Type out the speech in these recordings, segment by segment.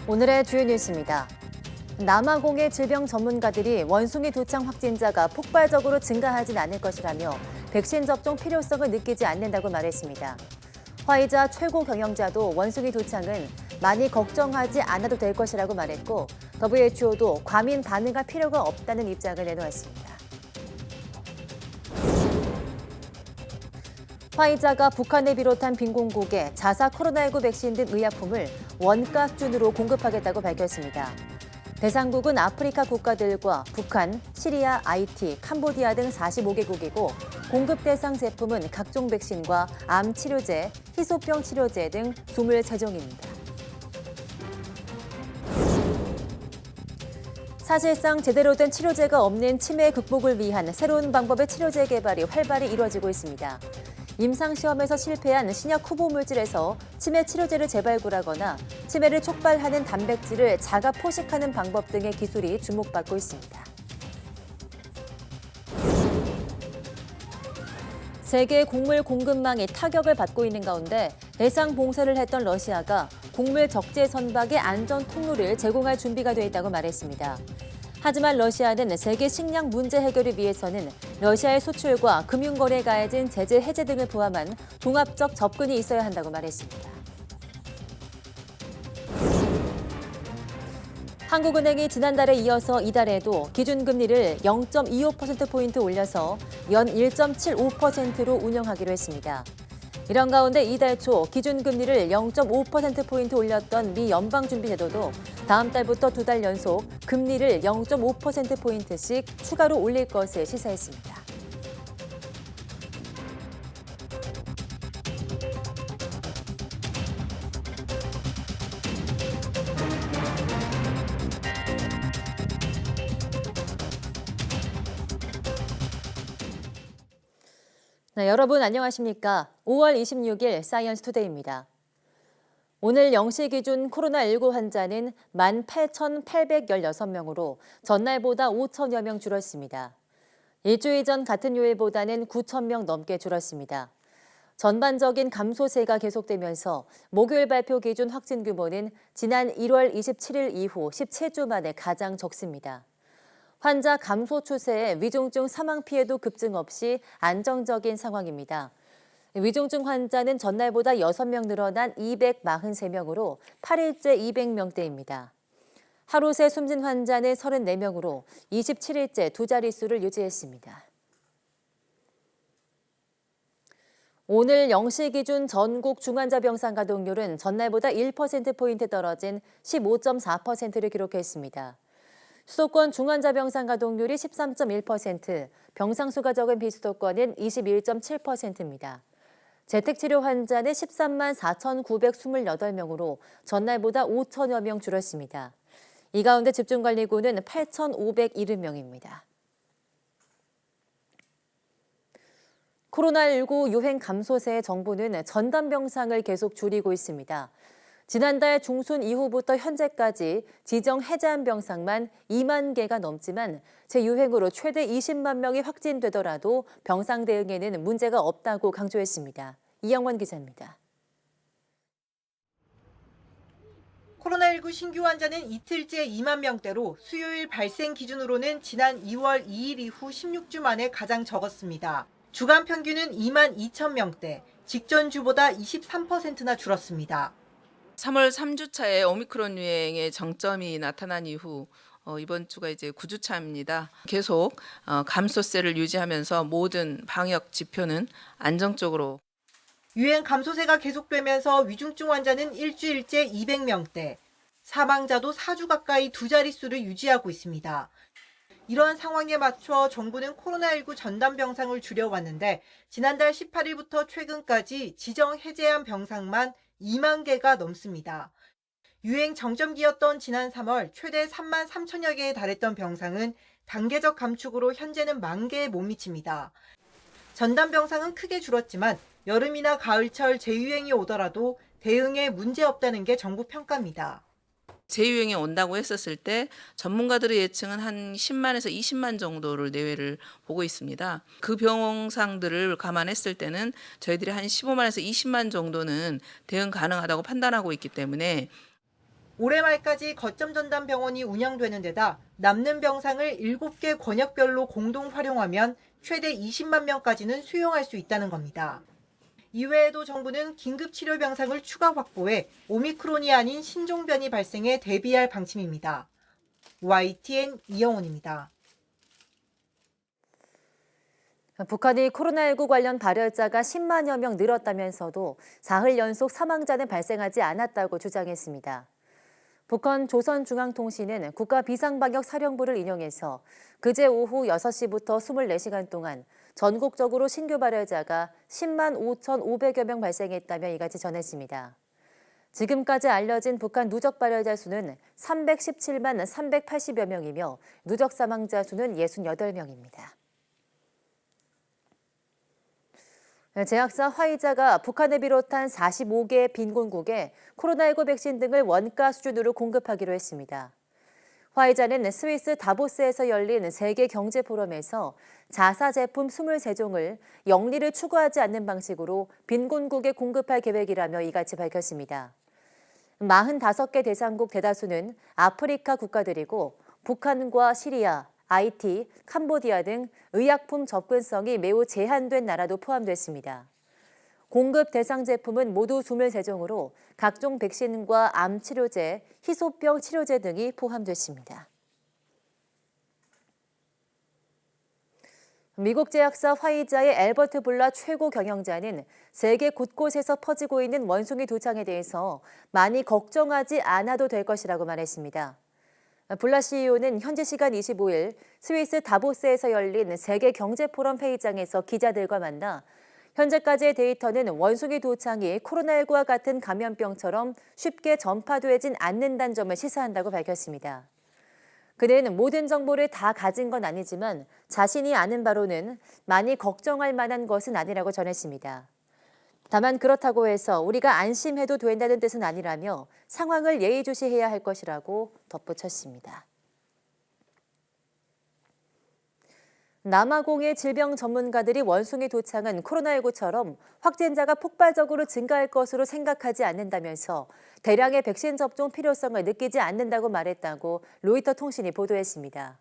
오늘의 주요 뉴스입니다. 남아공의 질병 전문가들이 원숭이 두창 확진자가 폭발적으로 증가하진 않을 것이라며 백신 접종 필요성을 느끼지 않는다고 말했습니다. 화이자 최고 경영자도 원숭이 두창은 많이 걱정하지 않아도 될 것이라고 말했고, WHO도 과민 반응할 필요가 없다는 입장을 내놓았습니다. 화이자가 북한을 비롯한 빈공국에 자사 코로나19 백신 등 의약품을 원가 수준으로 공급하겠다고 밝혔습니다. 대상국은 아프리카 국가들과 북한, 시리아, 아이티, 캄보디아 등 45개국이고 공급 대상 제품은 각종 백신과 암 치료제, 희소병 치료제 등 23종입니다. 사실상 제대로 된 치료제가 없는 치매 극복을 위한 새로운 방법의 치료제 개발이 활발히 이루어지고 있습니다. 임상시험에서 실패한 신약 후보 물질에서 치매 치료제를 재발굴하거나 치매를 촉발하는 단백질을 자가 포식하는 방법 등의 기술이 주목받고 있습니다. 세계 곡물 공급망이 타격을 받고 있는 가운데 대상 봉쇄를 했던 러시아가 곡물 적재 선박의 안전 통로를 제공할 준비가 돼 있다고 말했습니다. 하지만 러시아는 세계 식량 문제 해결을 위해서는 러시아의 수출과 금융거래에 가해진 제재 해제 등을 포함한 종합적 접근이 있어야 한다고 말했습니다. 한국은행이 지난달에 이어서 이달에도 기준금리를 0.25%포인트 올려서 연 1.75%로 운영하기로 했습니다. 이런 가운데 이달 초 기준금리를 0.5%포인트 올렸던 미 연방준비제도도 다음 달부터 2달 연속 금리를 0.5%포인트씩 추가로 올릴 것을 시사했습니다. 네, 여러분 안녕하십니까? 5월 26일 사이언스 투데이입니다. 오늘 0시 기준 코로나19 환자는 18,816명으로 전날보다 5천여 명 줄었습니다. 일주일 전 같은 요일보다는 9,000명 넘게 줄었습니다. 전반적인 감소세가 계속되면서 목요일 발표 기준 확진 규모는 지난 1월 27일 이후 17주 만에 가장 적습니다. 환자 감소 추세에 위중증 사망 피해도 급증 없이 안정적인 상황입니다. 위중증 환자는 전날보다 6명 늘어난 243명으로 8일째 200명대입니다. 하루 새 숨진 환자는 34명으로 27일째 두 자릿수를 유지했습니다. 오늘 0시 기준 전국 중환자 병상 가동률은 전날보다 1%포인트 떨어진 15.4%를 기록했습니다. 수도권 중환자 병상 가동률이 13.1%, 병상수가 적은 비수도권은 21.7%입니다. 재택치료 환자는 13만 4,928명으로 전날보다 5천여 명 줄었습니다. 이 가운데 집중관리군은 8,570명입니다. 코로나19 유행 감소세에 정부는 전담 병상을 계속 줄이고 있습니다. 지난달 중순 이후부터 현재까지 지정 해제한 병상만 2만 개가 넘지만 재유행으로 최대 20만 명이 확진되더라도 병상 대응에는 문제가 없다고 강조했습니다. 이영원 기자입니다. 코로나19 신규 환자는 이틀째 2만 명대로 수요일 발생 기준으로는 지난 2월 2일 이후 16주 만에 가장 적었습니다. 주간 평균은 2만 2천 명대, 직전 주보다 23%나 줄었습니다. 3월 3주차에 오미크론 유행의 정점이 나타난 이후 이번 주가 이제 9주차입니다. 계속 감소세를 유지하면서 모든 방역 지표는 안정적으로. 유행 감소세가 계속되면서 위중증 환자는 일주일째 200명대, 사망자도 4주 가까이 두 자릿수를 유지하고 있습니다. 이러한 상황에 맞춰 정부는 코로나19 전담 병상을 줄여왔는데 지난달 18일부터 최근까지 지정 해제한 병상만 2만 개가 넘습니다. 유행 정점기였던 지난 3월 최대 3만 3천여 개에 달했던 병상은 단계적 감축으로 현재는 1만 개에 못 미칩니다. 전담 병상은 크게 줄었지만 여름이나 가을철 재유행이 오더라도 대응에 문제 없다는 게 정부 평가입니다. 재유행이 온다고 했었을 때 전문가들의 예측은 한 10만에서 20만 정도를 내외를 보고 있습니다. 그 병상들을 감안했을 때는 저희들이 한 15만에서 20만 정도는 대응 가능하다고 판단하고 있기 때문에 올해 말까지 거점 전담 병원이 운영되는 데다 남는 병상을 7개 권역별로 공동 활용하면 최대 20만 명까지는 수용할 수 있다는 겁니다. 이외에도 정부는 긴급 치료 병상을 추가 확보해 오미크론이 아닌 신종변이 발생에 대비할 방침입니다. YTN 이영훈입니다. 북한이 코로나19 관련 발열자가 10만여 명 늘었다면서도 사흘 연속 사망자는 발생하지 않았다고 주장했습니다. 북한 조선중앙통신은 국가비상방역사령부를 인용해서 그제 오후 6시부터 24시간 동안 전국적으로 신규 발열자가 10만 5,500여 명 발생했다며 이같이 전했습니다. 지금까지 알려진 북한 누적 발열자 수는 317만 380여 명이며 누적 사망자 수는 68명입니다. 제약사 화이자가 북한을 비롯한 45개 빈곤국에 코로나19 백신 등을 원가 수준으로 공급하기로 했습니다. 화이자는 스위스 다보스에서 열린 세계 경제 포럼에서 자사 제품 23종을 영리를 추구하지 않는 방식으로 빈곤국에 공급할 계획이라며 이같이 밝혔습니다. 45개 대상국 대다수는 아프리카 국가들이고 북한과 시리아, IT, 캄보디아 등 의약품 접근성이 매우 제한된 나라도 포함됐습니다. 공급 대상 제품은 모두 23종으로 각종 백신과 암 치료제, 희소병 치료제 등이 포함됐습니다. 미국 제약사 화이자의 앨버트 불라 최고 경영자는 세계 곳곳에서 퍼지고 있는 원숭이 두창에 대해서 많이 걱정하지 않아도 될 것이라고 말했습니다. 불라 CEO는 현지 시간 25일 스위스 다보스에서 열린 세계 경제 포럼 회의장에서 기자들과 만나 현재까지의 데이터는 원숭이 두창이 코로나19와 같은 감염병처럼 쉽게 전파되진 않는다는 점을 시사한다고 밝혔습니다. 그는 모든 정보를 다 가진 건 아니지만 자신이 아는 바로는 많이 걱정할 만한 것은 아니라고 전했습니다. 다만 그렇다고 해서 우리가 안심해도 된다는 뜻은 아니라며 상황을 예의주시해야 할 것이라고 덧붙였습니다. 남아공의 질병 전문가들이 원숭이 두창은 코로나19처럼 확진자가 폭발적으로 증가할 것으로 생각하지 않는다면서 대량의 백신 접종 필요성을 느끼지 않는다고 말했다고 로이터 통신이 보도했습니다.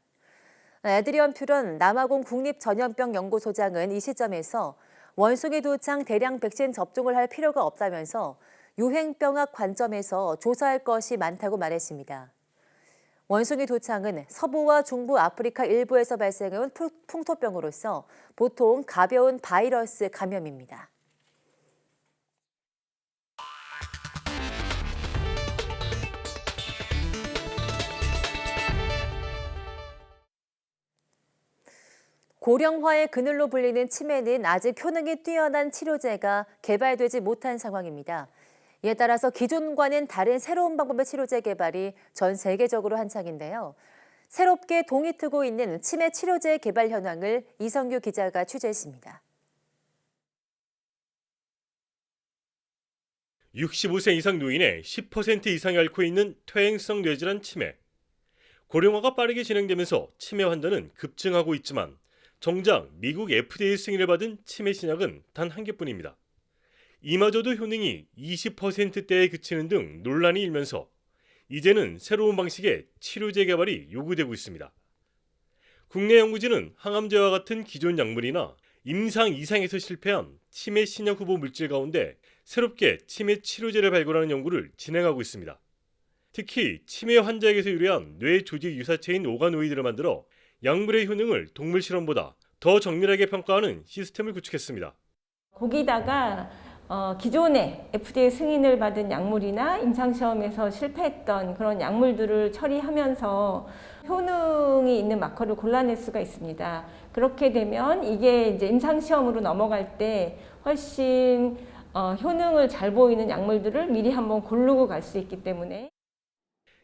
에드리언 퓨런 남아공 국립전염병연구소장은 이 시점에서 원숭이 두창 대량 백신 접종을 할 필요가 없다면서 유행병학 관점에서 조사할 것이 많다고 말했습니다. 원숭이 두창은 서부와 중부 아프리카 일부에서 발생해온 풍토병으로서 보통 가벼운 바이러스 감염입니다. 고령화의 그늘로 불리는 치매는 아직 효능이 뛰어난 치료제가 개발되지 못한 상황입니다. 이에 따라서 기존과는 다른 새로운 방법의 치료제 개발이 전 세계적으로 한창인데요. 새롭게 동이 트고 있는 치매 치료제 개발 현황을 이성규 기자가 취재했습니다. 65세 이상 노인의 10% 이상이 앓고 있는 퇴행성 뇌질환 치매. 고령화가 빠르게 진행되면서 치매 환자는 급증하고 있지만 정작 미국 FDA 승인을 받은 치매 신약은 단 한 개뿐입니다. 이마저도 효능이 20%대에 그치는 등 논란이 일면서 이제는 새로운 방식의 치료제 개발이 요구되고 있습니다. 국내 연구진은 항암제와 같은 기존 약물이나 임상 이상에서 실패한 치매 신약 후보 물질 가운데 새롭게 치매 치료제를 발굴하는 연구를 진행하고 있습니다. 특히 치매 환자에게서 유래한 뇌 조직 유사체인 오가노이드를 만들어 약물의 효능을 동물 실험보다 더 정밀하게 평가하는 시스템을 구축했습니다. 거기다가 기존에 FDA 승인을 받은 약물이나 임상시험에서 실패했던 그런 약물들을 처리하면서 효능이 있는 마커를 골라낼 수가 있습니다. 그렇게 되면 이게 이제 임상시험으로 넘어갈 때 훨씬 효능을 잘 보이는 약물들을 미리 한번 고르고 갈 수 있기 때문에.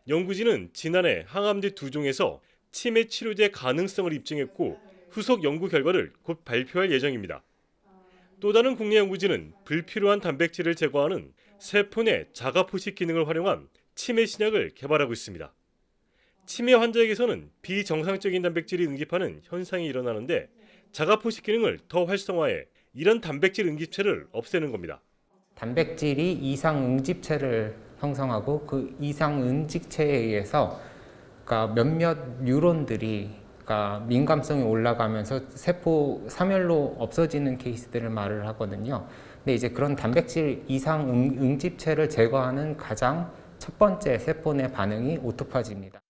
연구진은 지난해 항암제 2종에서 치매 치료제 가능성을 입증했고 후속 연구 결과를 곧 발표할 예정입니다. 또 다른 국내 연구진은 불필요한 단백질을 제거하는 세포 내 자가 포식 기능을 활용한 치매 신약을 개발하고 있습니다. 치매 환자에게서는 비정상적인 단백질이 응집하는 현상이 일어나는데 자가 포식 기능을 더 활성화해 이런 단백질 응집체를 없애는 겁니다. 단백질이 이상 응집체를 형성하고 그 이상 응집체에 의해서 그러니까 몇몇 뉴런들이 그러니까 민감성이 올라가면서 세포 사멸로 없어지는 케이스들을 말을 하거든요. 근데 이제 그런 단백질 이상 응집체를 제거하는 가장 첫 번째 세포 내 반응이 오토파지입니다.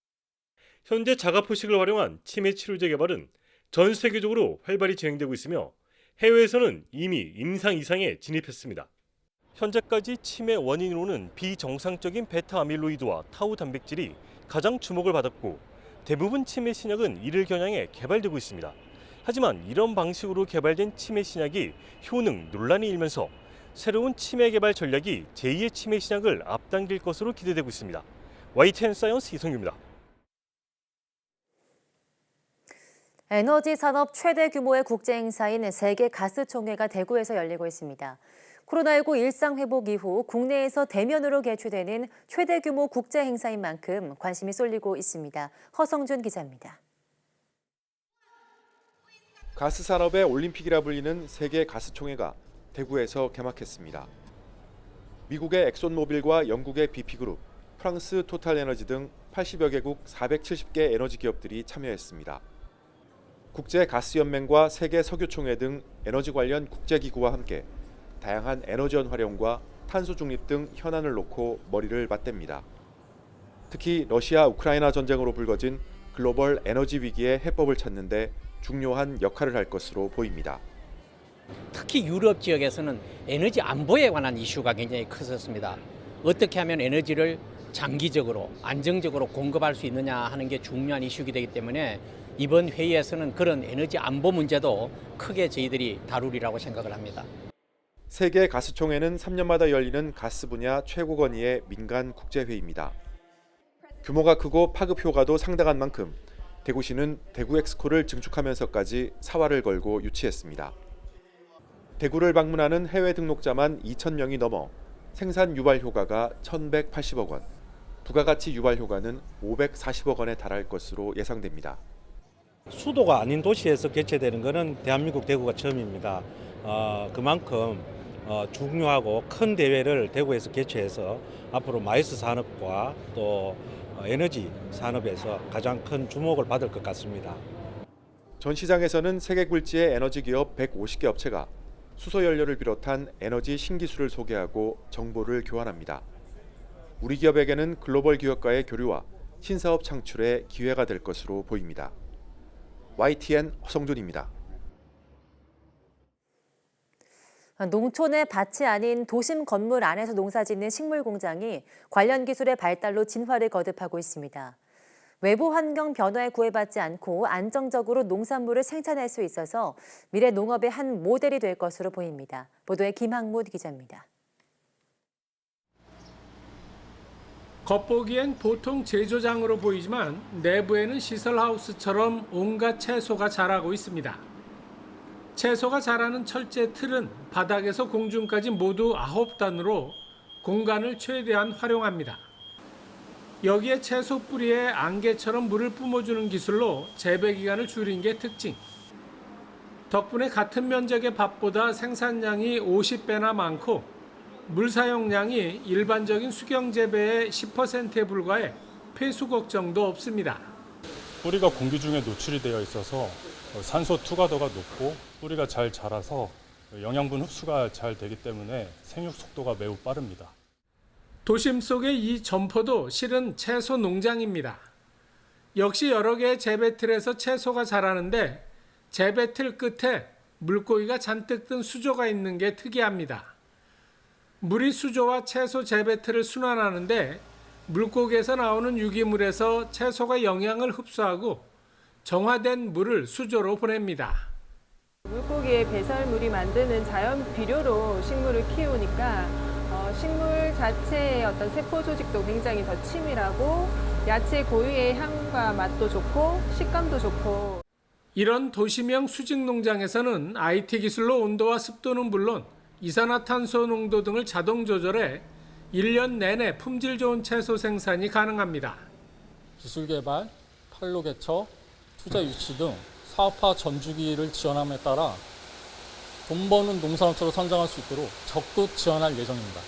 현재 자가포식을 활용한 치매 치료제 개발은 전 세계적으로 활발히 진행되고 있으며 해외에서는 이미 임상 이상에 진입했습니다. 현재까지 치매 원인으로는 비정상적인 베타 아밀로이드와 타우 단백질이 가장 주목을 받았고 대부분 치매 신약은 이를 겨냥해 개발되고 있습니다. 하지만 이런 방식으로 개발된 치매 신약이 효능 논란이 일면서 새로운 치매 개발 전략이 제2의 치매 신약을 앞당길 것으로 기대되고 있습니다. YTN 사이언스 이성규입니다. 에너지 산업 최대 규모의 국제 행사인 세계 가스총회가 대구에서 열리고 있습니다. 코로나19 일상 회복 이후 국내에서 대면으로 개최되는 최대 규모 국제 행사인 만큼 관심이 쏠리고 있습니다. 허성준 기자입니다. 가스 산업의 올림픽이라 불리는 세계 가스총회가 대구에서 개막했습니다. 미국의 엑손모빌과 영국의 BP그룹, 프랑스 토탈에너지 등 80여 개국 470개 에너지 기업들이 참여했습니다. 국제가스연맹과 세계석유총회 등 에너지 관련 국제기구와 함께 다양한 에너지원 활용과 탄소 중립 등 현안을 놓고 머리를 맞댑니다. 특히 러시아 우크라이나 전쟁으로 불거진 글로벌 에너지 위기의 해법을 찾는 데 중요한 역할을 할 것으로 보입니다. 특히 유럽 지역에서는 에너지 안보에 관한 이슈가 굉장히 컸었습니다. 어떻게 하면 에너지를 장기적으로 안정적으로 공급할 수 있느냐 하는 게 중요한 이슈가 되기 때문에 이번 회의에서는 그런 에너지 안보 문제도 크게 저희들이 다루리라고 생각을 합니다. 세계 가스총회는 3년마다 열리는 가스 분야 최고 권위의 민간 국제회의입니다. 규모가 크고 파급 효과도 상당한 만큼 대구시는 대구 엑스코를 증축하면서까지 사활을 걸고 유치했습니다. 대구를 방문하는 해외 등록자만 2,000명이 넘어 생산 유발 효과가 1,180억 원, 부가가치 유발 효과는 540억 원에 달할 것으로 예상됩니다. 수도가 아닌 도시에서 개최되는 것은 대한민국 대구가 처음입니다. 그만큼 중요하고 큰 대회를 대구에서 개최해서 앞으로 마이스 산업과 또 에너지 산업에서 가장 큰 주목을 받을 것 같습니다. 전 시장에서는 세계 굴지의 에너지 기업 150개 업체가 수소연료를 비롯한 에너지 신기술을 소개하고 정보를 교환합니다. 우리 기업에게는 글로벌 기업과의 교류와 신사업 창출의 기회가 될 것으로 보입니다. YTN 허성준입니다. 농촌의 밭이 아닌 도심 건물 안에서 농사짓는 식물 공장이 관련 기술의 발달로 진화를 거듭하고 있습니다. 외부 환경 변화에 구애받지 않고 안정적으로 농산물을 생산할 수 있어서 미래 농업의 한 모델이 될 것으로 보입니다. 보도에 김학무 기자입니다. 겉보기엔 보통 제조장으로 보이지만 내부에는 시설하우스처럼 온갖 채소가 자라고 있습니다. 채소가 자라는 철제 틀은 바닥에서 공중까지 모두 9단으로 공간을 최대한 활용합니다. 여기에 채소 뿌리에 안개처럼 물을 뿜어주는 기술로 재배 기간을 줄인 게 특징. 덕분에 같은 면적의 밭보다 생산량이 50배나 많고 물 사용량이 일반적인 수경 재배의 10%에 불과해 폐수 걱정도 없습니다. 뿌리가 공기 중에 노출이 되어 있어서 산소 투과도가 높고 뿌리가 잘 자라서 영양분 흡수가 잘 되기 때문에 생육 속도가 매우 빠릅니다. 도심 속의 이 점포도 실은 채소 농장입니다. 역시 여러 개의 재배틀에서 채소가 자라는데 재배틀 끝에 물고기가 잔뜩 든 수조가 있는 게 특이합니다. 물이 수조와 채소 재배틀을 순환하는데 물고기에서 나오는 유기물에서 채소가 영양을 흡수하고 정화된 물을 수조로 보냅니다. 물고기의 배설물이 만드는 자연 비료로 식물을 키우니까 식물 자체의 어떤 세포 조직도 굉장히 더 치밀하고 야채 고유의 향과 맛도 좋고 식감도 좋고. 이런 도시명 수직 농장에서는 IT 기술로 온도와 습도는 물론 이산화탄소 농도 등을 자동 조절해 1년 내내 품질 좋은 채소 생산이 가능합니다. 기술 개발, 판로 개척, 투자 유치 등 사업화 전주기를 지원함에 따라 돈 버는 농산업체로 성장할 수 있도록 적극 지원할 예정입니다.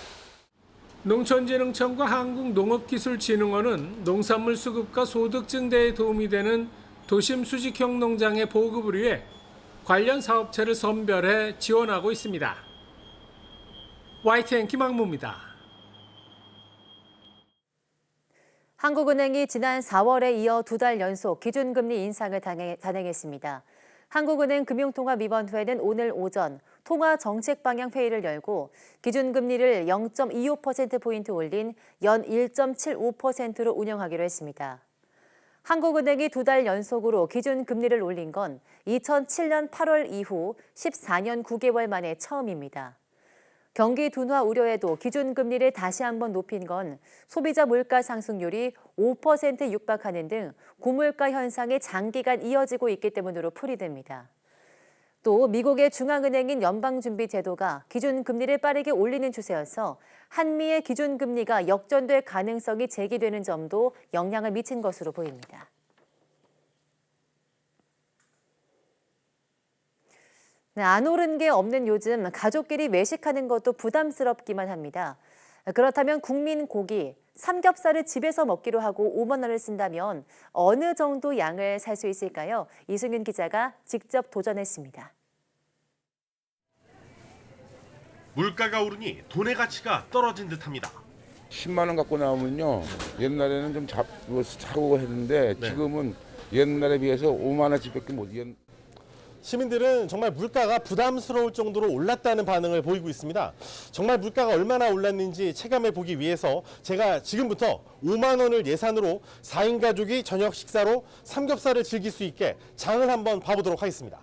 농촌진흥청과 한국농업기술진흥원은 농산물 수급과 소득 증대에 도움이 되는 도심 수직형 농장의 보급을 위해 관련 사업체를 선별해 지원하고 있습니다. YTN 김학무입니다. 한국은행이 지난 4월에 이어 2달 연속 기준금리 인상을 단행했습니다. 한국은행 금융통화위원회는 오늘 오전 통화정책방향회의를 열고 기준금리를 0.25%포인트 올린 연 1.75%로 운영하기로 했습니다. 한국은행이 2달 연속으로 기준금리를 올린 건 2007년 8월 이후 14년 9개월 만에 처음입니다. 경기 둔화 우려에도 기준금리를 다시 한번 높인 건 소비자 물가 상승률이 5% 육박하는 등 고물가 현상이 장기간 이어지고 있기 때문으로 풀이됩니다. 또 미국의 중앙은행인 연방준비제도가 기준금리를 빠르게 올리는 추세여서 한미의 기준금리가 역전될 가능성이 제기되는 점도 영향을 미친 것으로 보입니다. 네, 안 오른 게 없는 요즘 가족끼리 외식하는 것도 부담스럽기만 합니다. 그렇다면 국민 고기, 삼겹살을 집에서 먹기로 하고 5만 원을 쓴다면 어느 정도 양을 살 수 있을까요? 이승윤 기자가 직접 도전했습니다. 물가가 오르니 돈의 가치가 떨어진 듯합니다. 10만 원 갖고 나오면요. 옛날에는 좀 사고 했는데 지금은 옛날에 비해서 5만 원씩밖에 못. 시민들은 정말 물가가 부담스러울 정도로 올랐다는 반응을 보이고 있습니다. 정말 물가가 얼마나 올랐는지 체감해 보기 위해서 제가 지금부터 5만 원을 예산으로 4인 가족이 저녁 식사로 삼겹살을 즐길 수 있게 장을 한번 봐보도록 하겠습니다.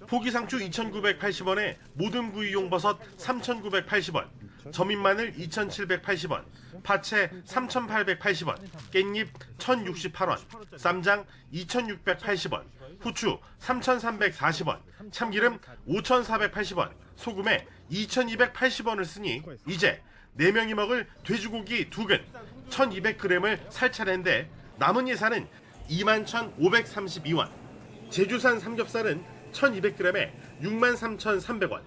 포기상추 2,980원에 모듬 구이용 버섯 3,980원, 점인 마늘 2,780원, 파채 3,880원, 깻잎 1,068원, 쌈장 2,680원, 후추 3,340원, 참기름 5,480원, 소금에 2,280원을 쓰니 이제 4명이 먹을 돼지고기 2근 1,200g을 살 차례인데 남은 예산은 21,532원, 제주산 삼겹살은 1,200g에 63,300원,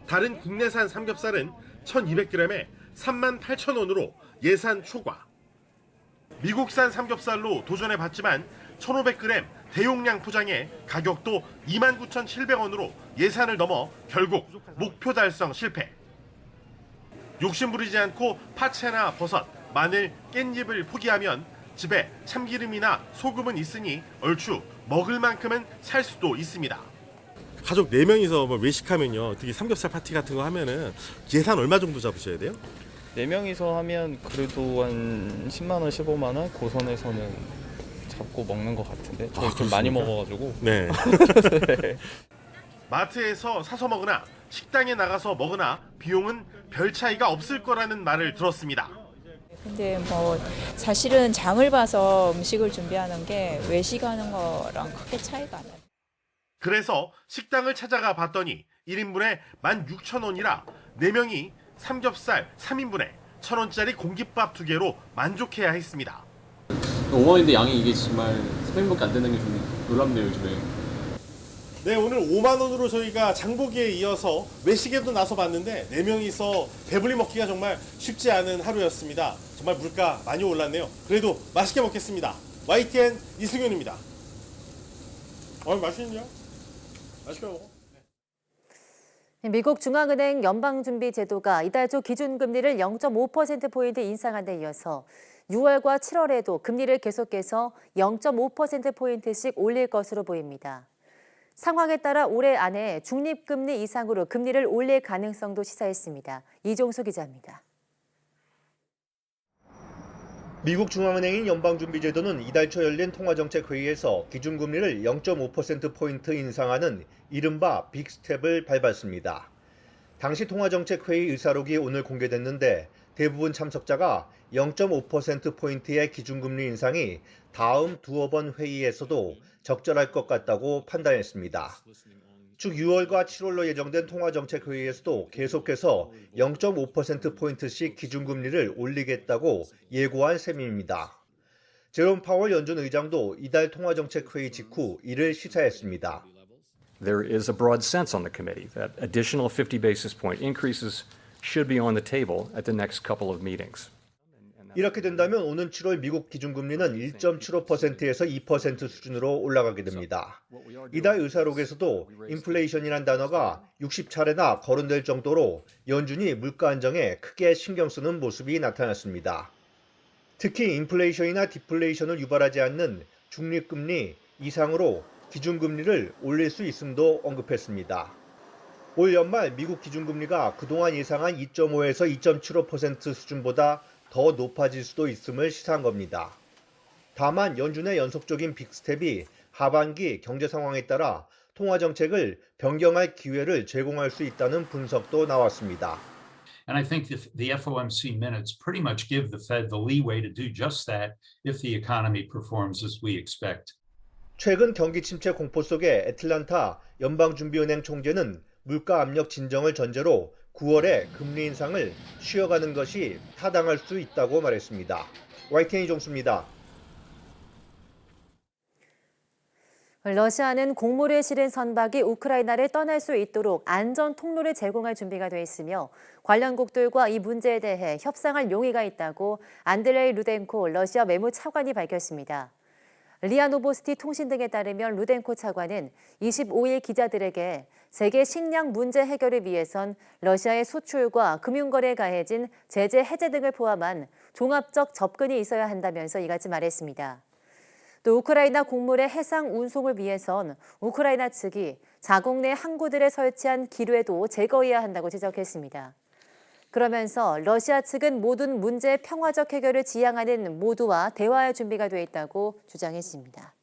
다른 국내산 삼겹살은 1,200g에 38,000원으로 예산 초과. 미국산 삼겹살로 도전해봤지만 1,500g 대용량 포장에 가격도 29,700원으로 예산을 넘어 결국 목표 달성 실패. 욕심부리지 않고 파채나 버섯, 마늘, 깻잎을 포기하면 집에 참기름이나 소금은 있으니 얼추 먹을 만큼은 살 수도 있습니다. 가족 4명이서 뭐 외식하면요. 특히 삼겹살 파티 같은 거 하면은 예산 얼마 정도 잡으셔야 돼요? 4명이서 하면 그래도 한 10만 원, 15만 원 그 선에서는 잡고 먹는 것 같은데 저희 좀 많이 먹어가지고. 네. 네. 마트에서 사서 먹으나 식당에 나가서 먹으나 비용은 별 차이가 없을 거라는 말을 들었습니다. 근데 뭐 사실은 장을 봐서 음식을 준비하는 게 외식하는 거랑 크게 차이가 안 나요. 그래서 식당을 찾아가 봤더니 1인분에 16,000원이라 4명이 삼겹살 3인분에 1,000원짜리 공깃밥 2개로 만족해야 했습니다. 5만 원인데 양이 이게 정말 3인분밖에 안 되는 게 좀 놀랍네요, 요즘에. 네, 오늘 5만 원으로 저희가 장보기에 이어서 외식에도 나서 봤는데 4명이서 배불리 먹기가 정말 쉽지 않은 하루였습니다. 정말 물가 많이 올랐네요. 그래도 맛있게 먹겠습니다. YTN 이승윤입니다. 맛있냐? 맛있게 먹어. 미국 중앙은행 연방준비제도가 이달 초 기준금리를 0.5%포인트 인상한 데 이어서 6월과 7월에도 금리를 계속해서 0.5%포인트씩 올릴 것으로 보입니다. 상황에 따라 올해 안에 중립금리 이상으로 금리를 올릴 가능성도 시사했습니다. 이종수 기자입니다. 미국 중앙은행인 연방준비제도는 이달 초 열린 통화정책회의에서 기준금리를 0.5%포인트 인상하는 이른바 빅스텝을 밟았습니다. 당시 통화정책회의 의사록이 오늘 공개됐는데 대부분 참석자가 0.5%포인트의 기준금리 인상이 다음 두어 번 회의에서도 적절할 것 같다고 판단했습니다. 쭉 6월과 7월로 예정된 통화정책회의에서도 계속해서 0.5%포인트씩 기준금리를 올리겠다고 예고한 셈입니다. 제롬 파월 연준 의장도 이달 통화정책회의 직후 이를 시사했습니다. There is a broad sense on the committee that additional 50 basis point increases should be on the table at the next couple of meetings. 이렇게 된다면 오는 7월 미국 기준금리는 1.75%에서 2% 수준으로 올라가게 됩니다. 이달 의사록에서도 인플레이션이란 단어가 60차례나 거론될 정도로 연준이 물가 안정에 크게 신경 쓰는 모습이 나타났습니다. 특히 인플레이션이나 디플레이션을 유발하지 않는 중립금리 이상으로 기준금리를 올릴 수 있음도 언급했습니다. 올 연말 미국 기준금리가 그동안 예상한 2.5에서 2.75% 수준보다 더 높아질 수도 있음을 시사한 겁니다. 다만 연준의 연속적인 빅스텝이 하반기 경제 상황에 따라 통화 정책을 변경할 기회를 제공할 수 있다는 분석도 나왔습니다. And I think the FOMC minutes pretty much give the Fed the leeway to do just that if the economy performs as we expect. 최근 경기 침체 공포 속에 애틀란타 연방준비은행 총재는 물가 압력 진정을 전제로 9월에 금리 인상을 쉬어가는 것이 타당할 수 있다고 말했습니다. YTN 이종수입니다. 러시아는 곡물에 실은 선박이 우크라이나를 떠날 수 있도록 안전 통로를 제공할 준비가 돼 있으며 관련국들과 이 문제에 대해 협상할 용의가 있다고 안드레이 루덴코 러시아 외무차관이 밝혔습니다. 리아 노보스티 통신 등에 따르면 루덴코 차관은 25일 기자들에게 세계 식량 문제 해결을 위해선 러시아의 수출과 금융거래에 가해진 제재 해제 등을 포함한 종합적 접근이 있어야 한다면서 이같이 말했습니다. 또 우크라이나 곡물의 해상 운송을 위해선 우크라이나 측이 자국 내 항구들에 설치한 기뢰도 제거해야 한다고 지적했습니다. 그러면서 러시아 측은 모든 문제의 평화적 해결을 지향하는 모두와 대화할 준비가 돼 있다고 주장했습니다.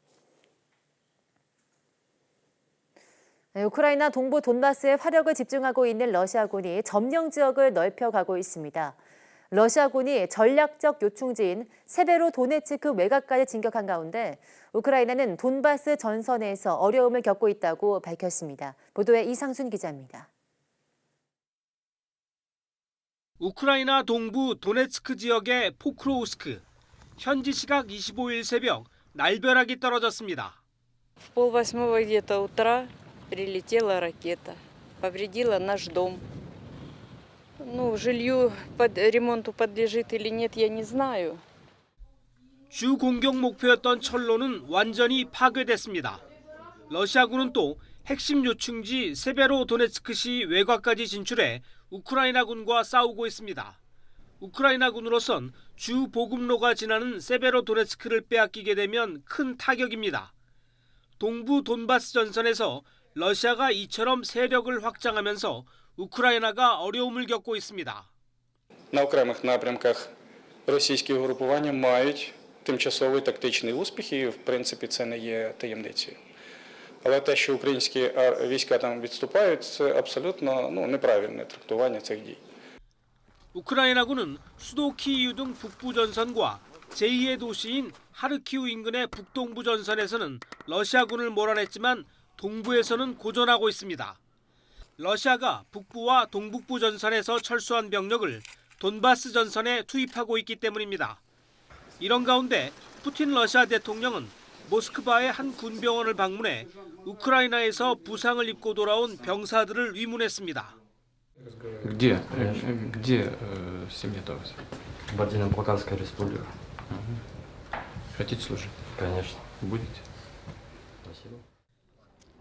우크라이나 동부 돈바스에 화력을 집중하고 있는 러시아군이 점령 지역을 넓혀가고 있습니다. 러시아군이 전략적 요충지인 세베로도네츠크 외곽까지 진격한 가운데 우크라이나는 돈바스 전선에서 어려움을 겪고 있다고 밝혔습니다. 보도에 이상순 기자입니다. 우크라이나 동부 도네츠크 지역의 포크로우스크, 현지 시각 25일 새벽 날벼락이 떨어졌습니다. В 7:30 где-то утра прилетела ракета, повредила наш дом. Ну, жилью под ремонту подлежит или нет, я не знаю. 주 공격 목표였던 철로는 완전히 파괴됐습니다. 러시아군은 또 핵심 요충지 세베로도네츠크시 외곽까지 진출해 우크라이나군과 싸우고 있습니다. 우크라이나군으로선 주 보급로가 지나는 세베로도네츠크를 빼앗기게 되면 큰 타격입니다. 동부 돈바스 전선에서 러시아가 이처럼 세력을 확장하면서 우크라이나가 어려움을 겪고 있습니다. На окремих напрямках російські угрупування мають тимчасові тактичні успіхи, і в принципі це не є таємницею. Але те, що українські війська там відступають, це абсолютно неправильне трактування цих дій. 우크라이나군은 수도 키이우 등 북부 전선과 제2의 도시인 하르키우 인근의 북동부 전선에서는 러시아군을 몰아냈지만 동부에서는 고전하고 있습니다. 러시아가 북부와 동북부 전선에서 철수한 병력을 돈바스 전선에 투입하고 있기 때문입니다. 이런 가운데 푸틴 러시아 대통령은 모스크바의 한 군병원을 방문해 우크라이나에서 부상을 입고 돌아온 병사들을 위문했습니다. Где семья Торос? В Отдельно-Балканской республике. Хотите служить? Конечно. Будете? Спасибо.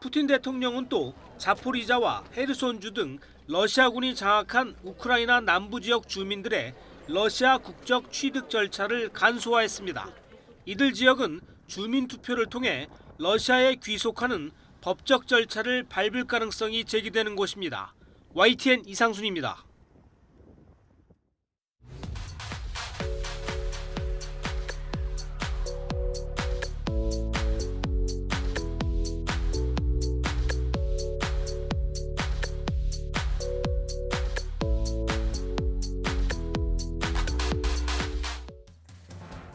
푸틴 대통령은 또 자포리자와 헤르손주 등 러시아군이 장악한 우크라이나 남부 지역 주민들의 러시아 국적 취득 절차를 간소화했습니다. 이들 지역은 주민 투표를 통해 러시아에 귀속하는 법적 절차를 밟을 가능성이 제기되는 곳입니다. YTN 이상순입니다.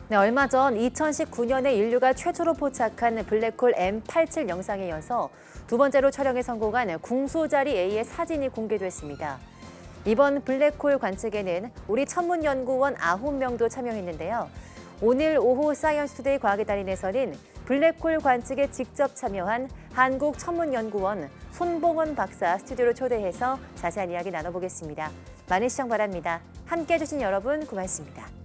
네, 얼마 전 2019년에 인류가 최초로 포착한 블랙홀 M87 영상에 이어서 두 번째로 촬영에 성공한 궁소자리 A의 사진이 공개됐습니다. 이번 블랙홀 관측에는 우리 천문연구원 9명도 참여했는데요. 오늘 오후 사이언스투데이 과학의 달인에서는 블랙홀 관측에 직접 참여한 한국천문연구원 손봉원 박사 스튜디오로 초대해서 자세한 이야기 나눠보겠습니다. 많은 시청 바랍니다. 함께해 주신 여러분 고맙습니다.